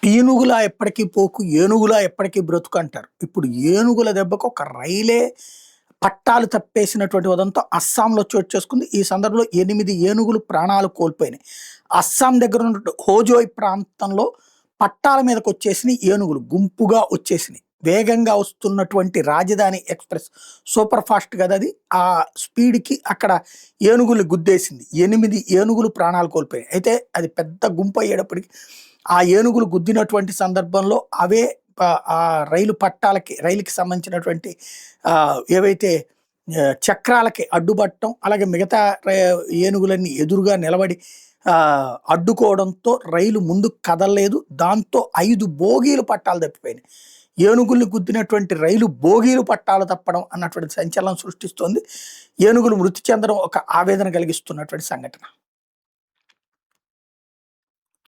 పీనుగులా ఎప్పటికీ పోకు, ఏనుగులా ఎప్పటికీ బ్రతుకు అంటారు. ఇప్పుడు ఏనుగుల దెబ్బకు ఒక రైలే పట్టాలు తప్పేసినటువంటి ఉదంతం అస్సాంలో చోటు చేసుకుంది. ఈ సందర్భంలో 8 ఏనుగులు ప్రాణాలు కోల్పోయినాయి. అస్సాం దగ్గర ఉన్నటువంటి హోజోయ్ ప్రాంతంలో పట్టాల మీదకొచ్చేసినాయి ఏనుగులు. గుంపుగా వచ్చేసినాయి. వేగంగా వస్తున్నటువంటి రాజధాని ఎక్స్‌ప్రెస్ సూపర్ ఫాస్ట్ గదది. ఆ స్పీడ్‌కి అక్కడ ఏనుగుల్ని గుద్దేసింది. 8 ఏనుగులు ప్రాణాలు కోల్పోయాయి. అయితే అది పెద్ద గుంపు అయ్యేటప్పటికి ఆ ఏనుగులు గుద్దినటువంటి సందర్భంలో అవే ఆ రైలుకి సంబంధించినటువంటి ఏవైతే చక్రాలకి అడ్డుపడటం, అలాగే మిగతా ఏనుగులన్నీ ఎదురుగా నిలబడి అడ్డుకోవడంతో రైలు ముందుకు కదలలేదు. దాంతో 5 బోగీలు పట్టాలు తప్పిపోయినాయి. ఏనుగుల్ని గుద్దినటువంటి రైలు బోగీలు పట్టాలు తప్పడం అన్నటువంటి సంచలనం సృష్టిస్తోంది. ఏనుగులు మృతి చెందడం ఒక ఆవేదన కలిగిస్తున్నటువంటి సంఘటన.